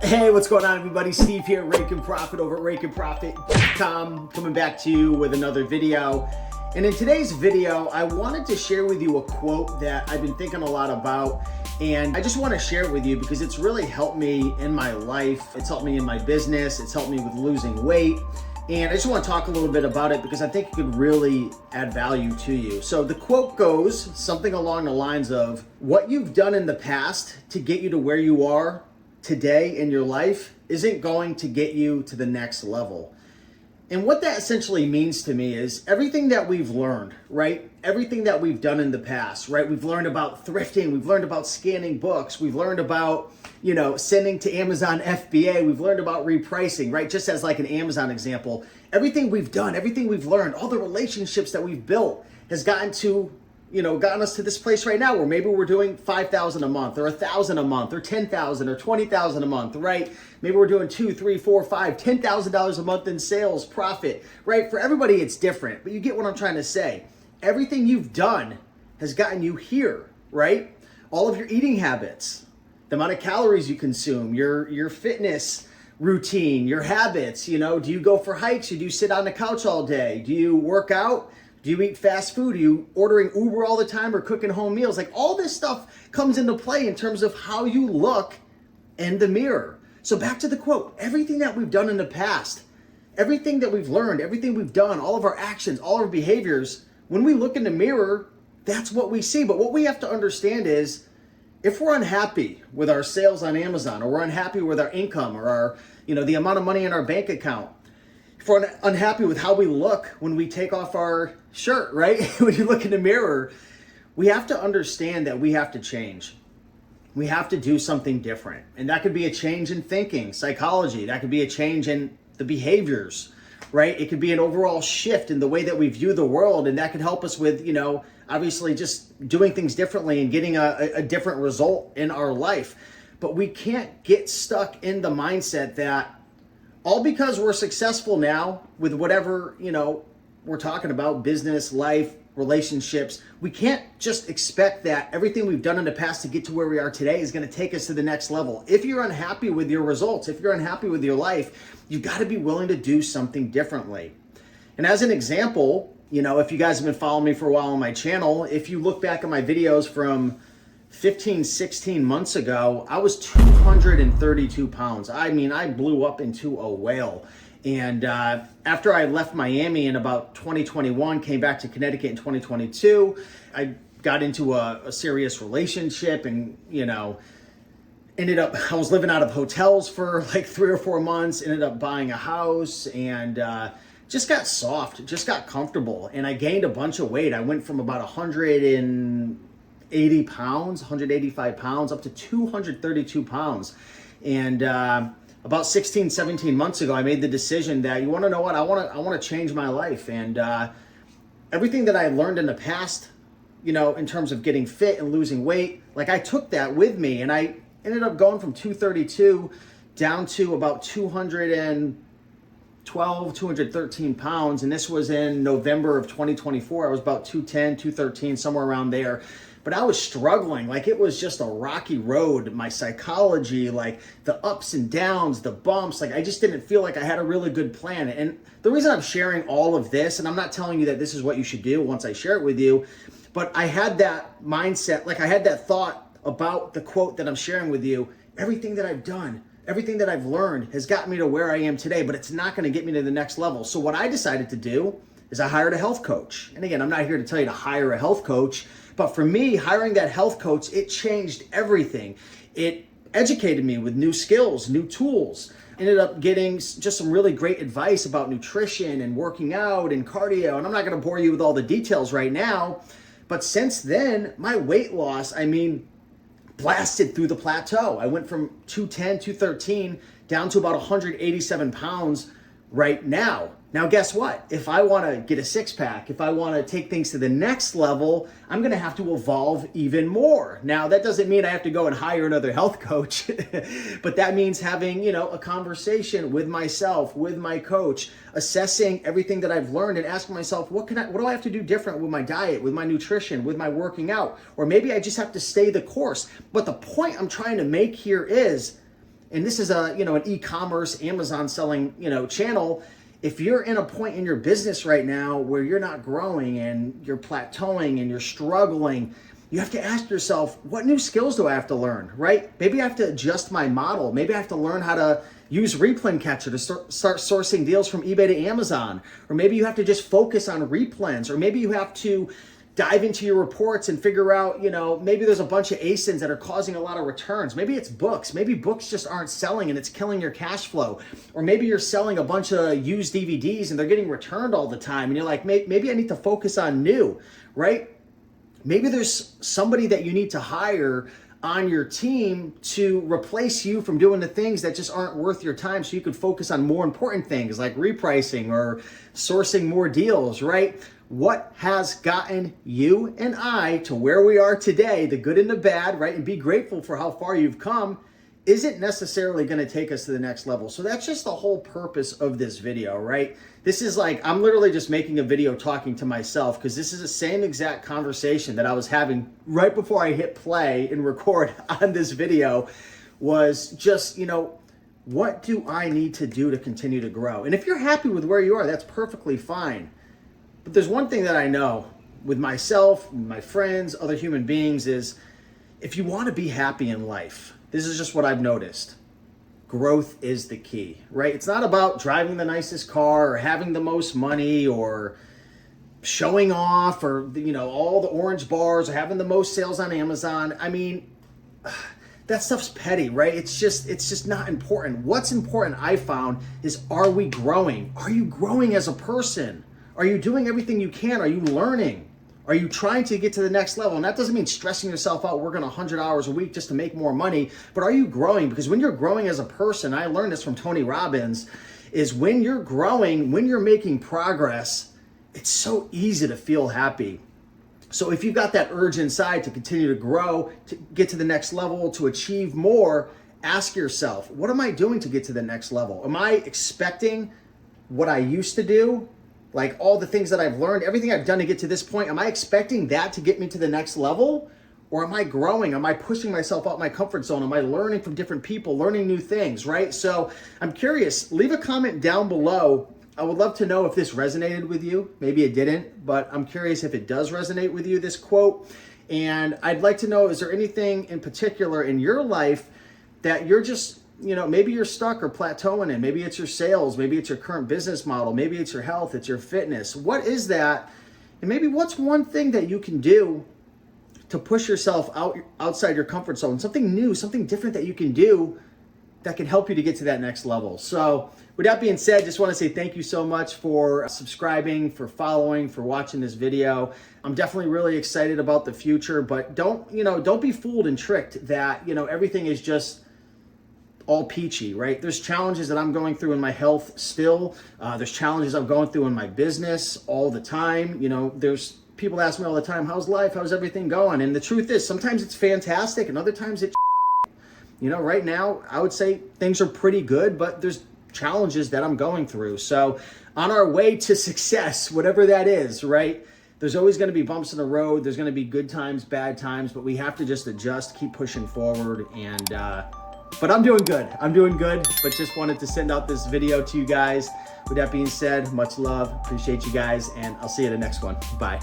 Hey, what's going on, everybody? Steve here, Rake and Profit over at rakeandprofit.com, coming back to you with another video. And in today's video, I wanted to share with you a quote that I've been thinking a lot about, and I just want to share it with you because it's really helped me in my life. It's helped me in my business. It's helped me with losing weight. And I just want to talk a little bit about it because I think it could really add value to you. So the quote goes something along the lines of, what you've done in the past to get you to where you are today in your life isn't going to get you to the next level. And what that essentially means to me is everything that we've learned, right? Everything that we've done in the past, right? We've learned about thrifting. We've learned about scanning books. We've learned about, sending to Amazon FBA. We've learned about repricing, right? Just as like an Amazon example, everything we've done, everything we've learned, all the relationships that we've built has gotten us to this place right now where maybe we're doing $5,000 a month or $1,000 a month or $10,000 or $20,000 a month, right? Maybe we're doing $2,000, $3,000, $4,000, $10,000 a month in sales profit, right? For everybody, it's different, but you get what I'm trying to say. Everything you've done has gotten you here, right? All of your eating habits, the amount of calories you consume, your fitness routine, your habits, do you go for hikes? Do you sit on the couch all day? Do you work out? Do you eat fast food? Are you ordering Uber all the time or cooking home meals? Like all this stuff comes into play in terms of how you look in the mirror. So back to the quote, everything that we've done in the past, everything that we've learned, everything we've done, all of our actions, all our behaviors, when we look in the mirror, that's what we see. But what we have to understand is if we're unhappy with our sales on Amazon, or we're unhappy with our income or our, the amount of money in our bank account, if we're unhappy with how we look when we take off our shirt, right? When you look in the mirror, we have to understand that we have to change. We have to do something different. And that could be a change in thinking, psychology. That could be a change in the behaviors, right? It could be an overall shift in the way that we view the world. And that could help us with, obviously just doing things differently and getting a different result in our life. But we can't get stuck in the mindset that all because we're successful now with whatever, we're talking about, business, life, relationships, we can't just expect that everything we've done in the past to get to where we are today is going to take us to the next level. If you're unhappy with your results, if you're unhappy with your life, you've got to be willing to do something differently. And as an example, if you guys have been following me for a while on my channel, if you look back at my videos from 15, 16 months ago, I was 232 pounds. I mean, I blew up into a whale. And after I left Miami in about 2021, came back to Connecticut in 2022, I got into a serious relationship and, I was living out of hotels for like 3 or 4 months, ended up buying a house and just got soft, just got comfortable. And I gained a bunch of weight. I went from about 180 pounds, 185 pounds, up to 232 pounds. And about 16, 17 months ago, I made the decision that, you want to know what, I want to change my life. And everything that I learned in the past, in terms of getting fit and losing weight, like I took that with me and I ended up going from 232 down to about 212, 213 pounds. And this was in November of 2024. I was about 210, 213, somewhere around there. But I was struggling. Like it was just a rocky road. My psychology, like the ups and downs, the bumps, like I just didn't feel like I had a really good plan. And the reason I'm sharing all of this, and I'm not telling you that this is what you should do once I share it with you, but I had that mindset, like I had that thought about the quote that I'm sharing with you. Everything that I've done, everything that I've learned has got me to where I am today, but it's not going to get me to the next level. So what I decided to do is I hired a health coach. And again, I'm not here to tell you to hire a health coach, but for me, hiring that health coach, it changed everything. It educated me with new skills, new tools. Ended up getting just some really great advice about nutrition and working out and cardio. And I'm not going to bore you with all the details right now. But since then, my weight loss, blasted through the plateau. I went from 210, 213 down to about 187 pounds right now. Now, guess what? If I want to get a six pack, if I want to take things to the next level, I'm going to have to evolve even more. Now, that doesn't mean I have to go and hire another health coach, but that means having, a conversation with myself, with my coach, assessing everything that I've learned and asking myself, what do I have to do different with my diet, with my nutrition, with my working out? Or maybe I just have to stay the course. But the point I'm trying to make here is and this is a, an e-commerce, Amazon selling, channel. If you're in a point in your business right now where you're not growing and you're plateauing and you're struggling, you have to ask yourself, what new skills do I have to learn, right? Maybe I have to adjust my model. Maybe I have to learn how to use Replen catcher to start sourcing deals from eBay to Amazon. Or maybe you have to just focus on replens. Or maybe you have to dive into your reports and figure out, maybe there's a bunch of ASINs that are causing a lot of returns. Maybe it's books. Maybe books just aren't selling and it's killing your cash flow. Or maybe you're selling a bunch of used DVDs and they're getting returned all the time. And you're like, maybe I need to focus on new, right? Maybe there's somebody that you need to hire on your team to replace you from doing the things that just aren't worth your time so you could focus on more important things like repricing or sourcing more deals, right? What has gotten you and I to where we are today, the good and the bad, right? And be grateful for how far you've come, isn't necessarily going to take us to the next level. So that's just the whole purpose of this video, right? This is like, I'm literally just making a video talking to myself because this is the same exact conversation that I was having right before I hit play and record on this video. Was just, what do I need to do to continue to grow? And if you're happy with where you are, that's perfectly fine. But there's one thing that I know with myself, my friends, other human beings is if you want to be happy in life, this is just what I've noticed. Growth is the key, right? It's not about driving the nicest car or having the most money or showing off or, all the orange bars or having the most sales on Amazon. I mean, that stuff's petty, right? It's just not important. What's important, I found, is are we growing? Are you growing as a person? Are you doing everything you can? Are you learning? Are you trying to get to the next level? And that doesn't mean stressing yourself out, working 100 hours a week just to make more money, but are you growing? Because when you're growing as a person, I learned this from Tony Robbins, is when you're growing, when you're making progress, it's so easy to feel happy. So if you've got that urge inside to continue to grow, to get to the next level, to achieve more, ask yourself, what am I doing to get to the next level? Am I expecting what I used to do? Like all the things that I've learned, everything I've done to get to this point, am I expecting that to get me to the next level? Or am I growing? Am I pushing myself out my comfort zone? Am I learning from different people, learning new things, right? So I'm curious, leave a comment down below. I would love to know if this resonated with you. Maybe it didn't, but I'm curious if it does resonate with you, this quote. And I'd like to know, is there anything in particular in your life that you're just, maybe you're stuck or plateauing in? Maybe it's your sales, maybe it's your current business model, maybe it's your health, it's your fitness. What is that? And maybe what's one thing that you can do to push yourself outside your comfort zone? Something new, something different that you can do that can help you to get to that next level. So with that being said, just want to say thank you so much for subscribing, for following, for watching this video. I'm definitely really excited about the future, but don't be fooled and tricked that, everything is just all peachy, right? There's challenges that I'm going through in my health still. There's challenges I'm going through in my business all the time. There's people ask me all the time, how's life? How's everything going? And the truth is, sometimes it's fantastic and other times it's right now, I would say things are pretty good, but there's challenges that I'm going through. So on our way to success, whatever that is, right? There's always going to be bumps in the road. There's going to be good times, bad times, but we have to just adjust, keep pushing forward. And, but I'm doing good. But just wanted to send out this video to you guys. With that being said, much love. Appreciate you guys. And I'll see you in the next one. Bye.